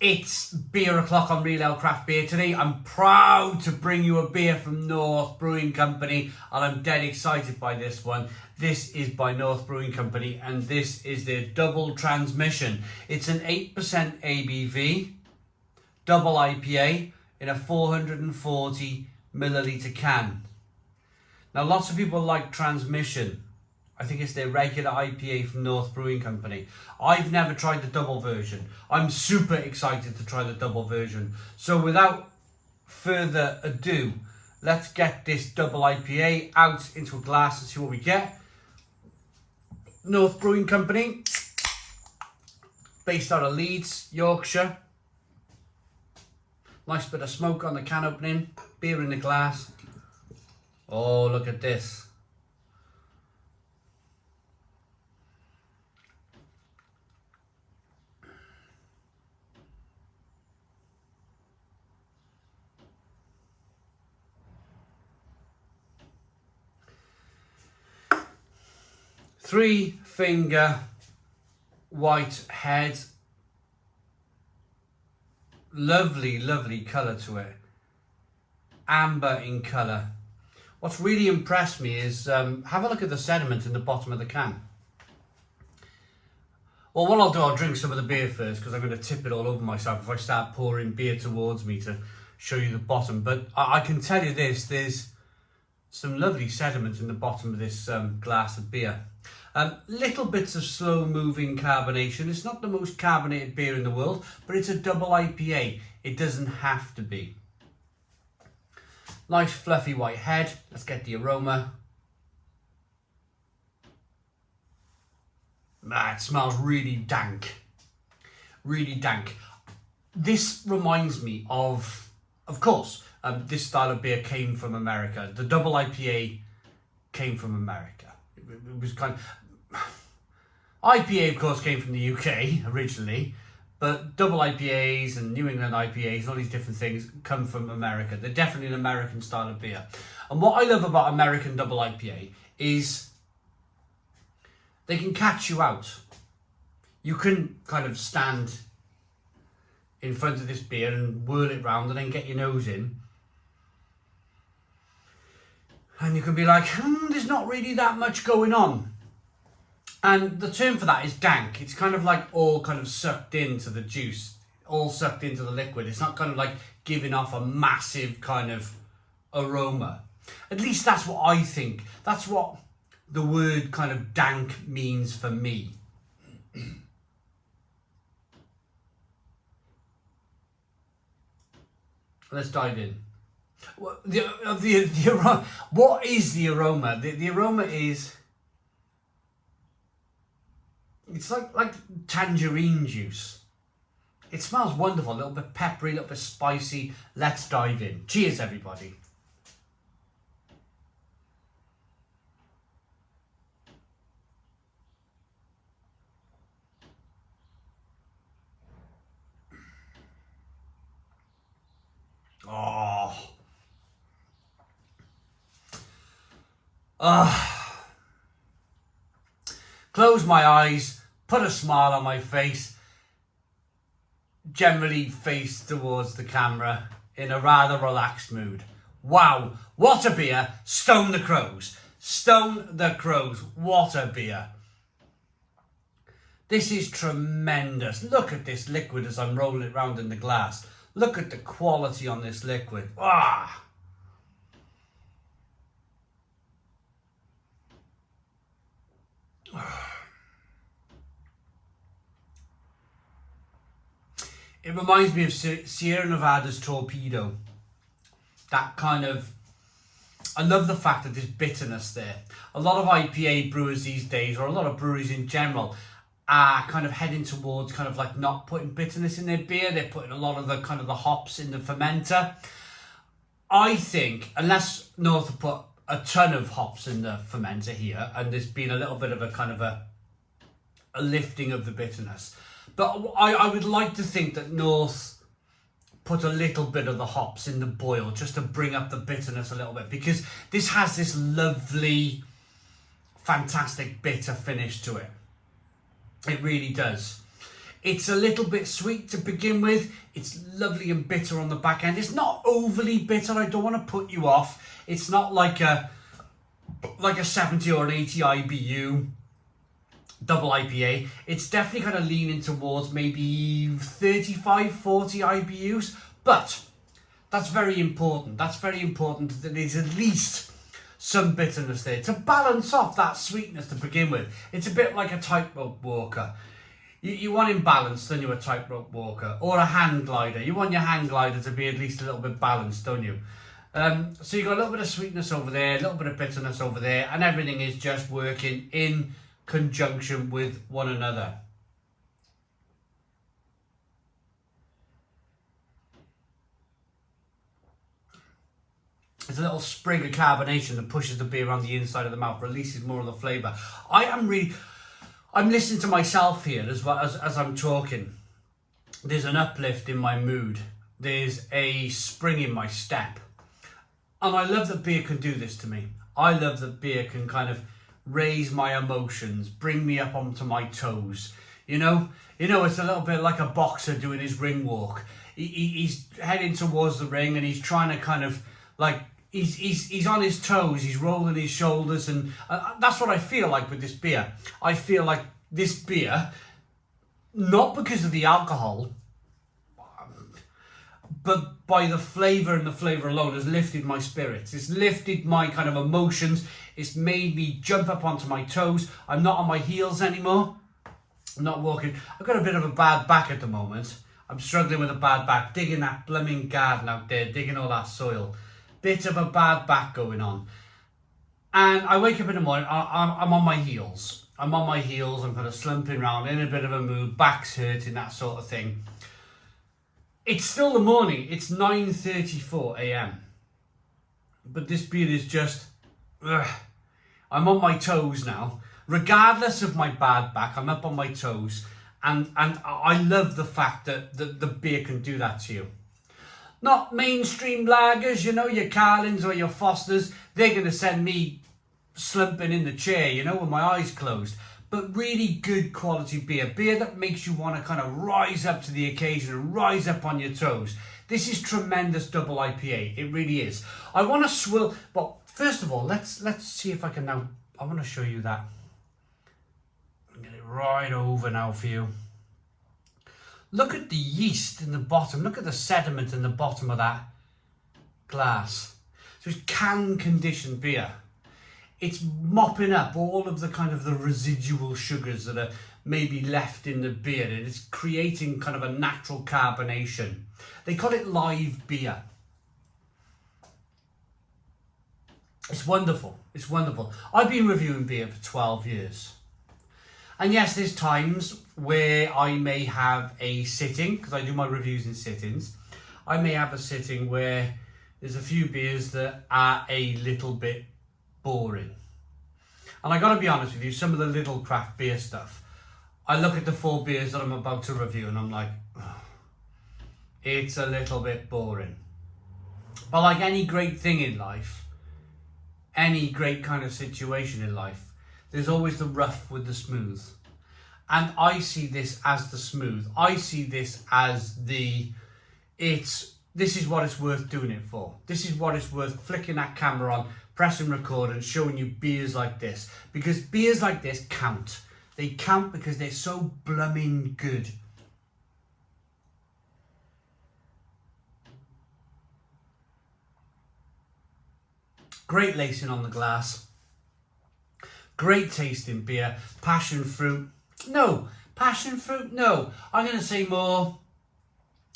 It's beer o'clock on Real Ale Craft Beer. Today I'm proud to bring you a beer from North Brewing Company, and I'm dead excited by this one. This is by North Brewing Company, and this is their double transmission. It's an 8% ABV, double IPA in a 440 milliliter can. Now lots of people like transmission. I think it's their regular IPA from North Brewing Company. I've never tried the double version. I'm super excited to try the double version. So without further ado, let's get this double IPA out into a glass and see what we get. North Brewing Company, based out of Leeds, Yorkshire. Nice bit of smoke on the can opening, beer in the glass. Oh, look at this. Three-finger white head. Lovely, lovely colour to it. Amber in colour. What's really impressed me is, have a look at the sediment in the bottom of the can. Well, what I'll do, I'll drink some of the beer first, because I'm going to tip it all over myself if I start pouring beer towards me to show you the bottom. But I can tell you this, there's some lovely sediment in the bottom of this glass of beer. Little bits of slow moving carbonation. It's not the most carbonated beer in the world, but it's a double IPA. It doesn't have to be. Nice fluffy white head. Let's get the aroma. It smells really dank. Really dank. This reminds me of course, this style of beer came from America. The double IPA came from America. It was kind of... IPA, of course, came from the UK originally, but double IPAs and New England IPAs and all these different things come from America. They're definitely an American style of beer. And what I love about American double IPA is they can catch you out. You can kind of stand in front of this beer and whirl it round and then get your nose in. And you can be like, there's not really that much going on. And the term for that is dank. It's kind of like all kind of sucked into the juice, all sucked into the liquid. It's not kind of like giving off a massive kind of aroma. At least that's what I think. That's what the word kind of dank means for me. Let's dive in. What is the aroma? The aroma is... It's like tangerine juice. It smells wonderful, a little bit peppery, a little bit spicy. Let's dive in. Cheers, everybody. Close my eyes, put a smile on my face, generally face towards the camera in a rather relaxed mood. Wow, what a beer. Stone the Crows. Stone the Crows. What a beer. This is tremendous. Look at this liquid as I'm rolling it around in the glass. Look at the quality on this liquid. Ah! It reminds me of Sierra Nevada's Torpedo. That kind of... I love the fact that there's bitterness there. A lot of IPA brewers these days, or a lot of breweries in general, are kind of heading towards kind of like not putting bitterness in their beer. They're putting a lot of the kind of the hops in the fermenter. I think, unless North have put a ton of hops in the fermenter here, and there's been a little bit of a kind of a lifting of the bitterness. But I would like to think that North put a little bit of the hops in the boil just to bring up the bitterness a little bit, because this has this lovely, fantastic bitter finish to it. It really does. It's a little bit sweet to begin with. It's lovely and bitter on the back end. It's not overly bitter. I don't want to put you off. It's not like a 70 or an 80 IBU double IPA. It's definitely kind of leaning towards maybe 35, 40 IBUs, but that's very important. That's very important that there's at least some bitterness there to balance off that sweetness to begin with. It's a bit like a tightrope walker. You want him balanced, then you're a tightrope walker. Or a hang glider. You want your hang glider to be at least a little bit balanced, don't you? So you've got a little bit of sweetness over there, a little bit of bitterness over there, and everything is just working in conjunction with one another. There's a little sprig of carbonation that pushes the beer around the inside of the mouth, releases more of the flavour. I'm listening to myself here as well as I'm talking. There's an uplift in my mood. There's a spring in my step. And I love that beer can do this to me. I love that beer can kind of raise my emotions, bring me up onto my toes. You know, it's a little bit like a boxer doing his ring walk. He's heading towards the ring and he's trying to kind of like, he's on his toes, he's rolling his shoulders, and that's what I feel like with this beer. I feel like this beer, not because of the alcohol, but by the flavour and the flavour alone, has lifted my spirits. It's lifted my kind of emotions. It's made me jump up onto my toes. I'm not on my heels anymore. I'm not walking. I've got a bit of a bad back at the moment. I'm struggling with a bad back, digging that blooming garden out there, digging all that soil. Bit of a bad back going on. And I wake up in the morning, I'm on my heels. I'm kind of slumping around, in a bit of a mood, back's hurting, that sort of thing. It's still the morning, it's 9:34 a.m. But this beer is just, I'm on my toes now. Regardless of my bad back, I'm up on my toes. And I love the fact that the beer can do that to you. Not mainstream lagers, your Carlins or your Fosters. They're going to send me slumping in the chair, with my eyes closed. But really good quality beer. Beer that makes you want to kind of rise up to the occasion and rise up on your toes. This is tremendous double IPA. It really is. I want to swill. But first of all, let's see if I can now. I want to show you that. I'll get it right over now for you. Look at the yeast in the bottom. Look at the sediment in the bottom of that glass. So it's can conditioned beer. It's mopping up all of the kind of the residual sugars that are maybe left in the beer, and it's creating kind of a natural carbonation. They call it live beer. It's wonderful. It's wonderful. I've been reviewing beer for 12 years. And yes, there's times where I may have a sitting, because I do my reviews in sittings. I may have a sitting where there's a few beers that are a little bit boring. And I gotta be honest with you, some of the little craft beer stuff, I look at the 4 beers that I'm about to review and I'm like, it's a little bit boring. But like any great thing in life, any great kind of situation in life, there's always the rough with the smooth. And I see this as the smooth. I see this as this is what it's worth doing it for. This is what it's worth flicking that camera on, pressing record and showing you beers like this. Because beers like this count. They count because they're so blooming good. Great lacing on the glass. Great tasting beer. Passion fruit. No. Passion fruit? No. I'm going to say more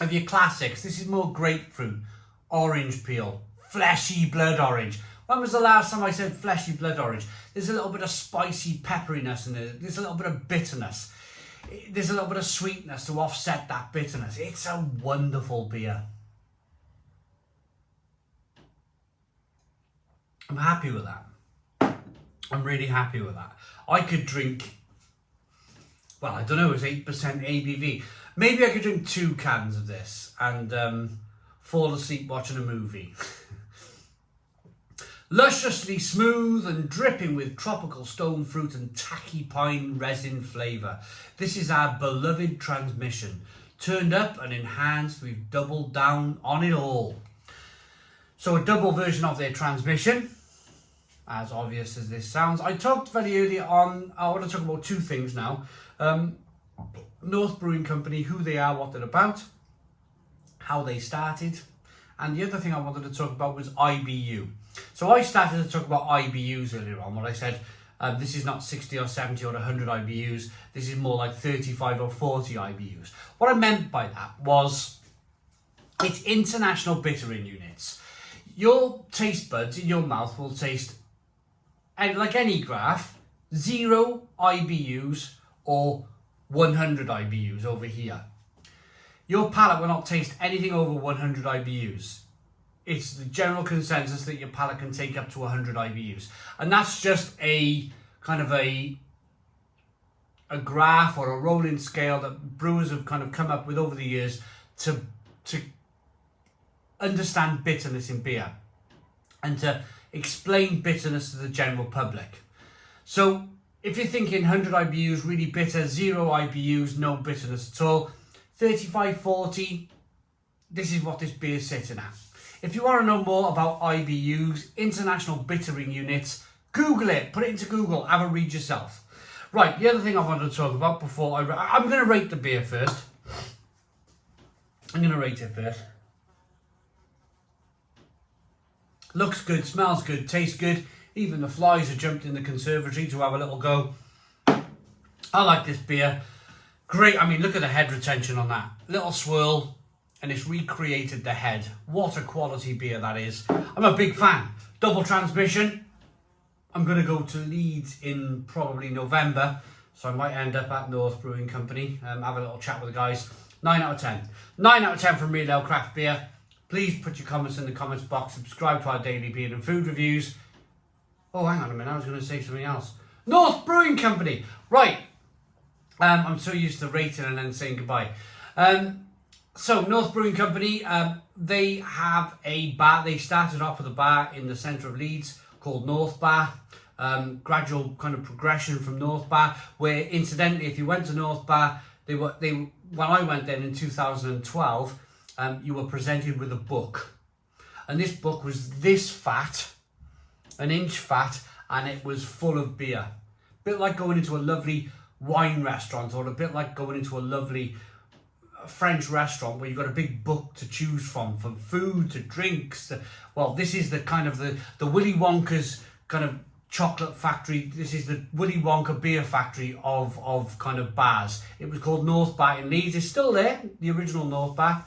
of your classics. This is more grapefruit. Orange peel. Fleshy blood orange. When was the last time I said fleshy blood orange? There's a little bit of spicy pepperiness in it. There's a little bit of bitterness. There's a little bit of sweetness to offset that bitterness. It's a wonderful beer. I'm happy with that. I'm really happy with that. I could drink, well, I don't know, it's 8% ABV. Maybe I could drink 2 cans of this and fall asleep watching a movie. Lusciously smooth and dripping with tropical stone fruit and tacky pine resin flavour. This is our beloved transmission. Turned up and enhanced, we've doubled down on it all. So a double version of their transmission, as obvious as this sounds. I talked very early on, I want to talk about two things now. North Brewing Company, who they are, what they're about, how they started. And the other thing I wanted to talk about was IBU. So I started to talk about IBUs earlier on, where I said this is not 60 or 70 or 100 IBUs. This is more like 35 or 40 IBUs. What I meant by that was it's international bittering units. Your taste buds in your mouth will taste, and like any graph, 0 IBUs or 100 IBUs over here. Your palate will not taste anything over 100 IBUs. It's the general consensus that your palate can take up to 100 IBUs. And that's just a kind of a graph or a rolling scale that brewers have kind of come up with over the years to understand bitterness in beer and to explain bitterness to the general public. So if you're thinking 100 IBUs, really bitter, 0 IBUs, no bitterness at all, 35, 40, this is what this beer is sitting at. If you want to know more about IBUs, International Bittering Units, Google it, put it into Google, have a read yourself. Right, the other thing I wanted to talk about before I'm going to rate the beer first. I'm going to rate it first. Looks good, smells good, tastes good. Even the flies have jumped in the conservatory to have a little go. I like this beer. Great, I mean, look at the head retention on that. Little swirl. And it's recreated the head. What a quality beer that is. I'm a big fan. Double transmission. I'm going to go to Leeds in probably November. So I might end up at North Brewing Company. Have a little chat with the guys. 9 out of 10. 9 out of 10 from Real Ale Craft Beer. Please put your comments in the comments box. Subscribe to our daily beer and food reviews. Oh, hang on a minute. I was going to say something else. North Brewing Company. Right. I'm so used to rating and then saying goodbye. So, North Brewing Company, they have a bar. They started off with a bar in the centre of Leeds called North Bar. Gradual kind of progression from North Bar, where incidentally, if you went to North Bar, when I went there in 2012, you were presented with a book. And this book was this fat, an inch fat, and it was full of beer. A bit like going into a lovely wine restaurant, or a bit like going into a lovely French restaurant where you've got a big book to choose from food to drinks. Well, this is the kind of the Willy Wonka's kind of chocolate factory. This is the Willy Wonka beer factory of kind of bars. It was called North Bar in Leeds. It's still there, the original North Bar.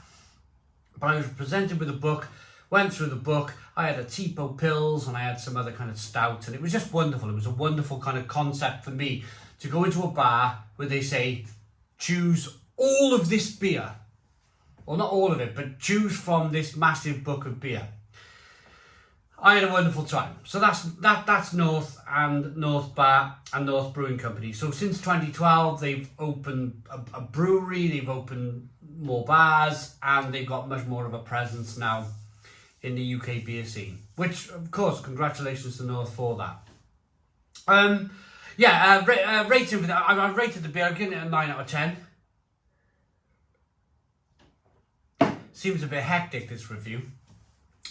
But I was presented with a book, went through the book. I had a Tipo Pills and I had some other kind of stout, and it was just wonderful. It was a wonderful kind of concept for me to go into a bar where they say, choose all of this beer. Well, not all of it, but choose from this massive book of beer. I had a wonderful time. So that's North and North Bar and North Brewing Company. So since 2012, they've opened a brewery, they've opened more bars, and they've got much more of a presence now in the UK beer scene. Which, of course, congratulations to North for that. Rating for that. I rated the beer. I'm giving it a 9 out of 10. Seems a bit hectic, this review.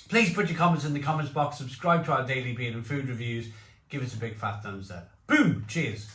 Please put your comments in the comments box. Subscribe to our daily beer and food reviews. Give us a big fat thumbs up. Boom! Cheers.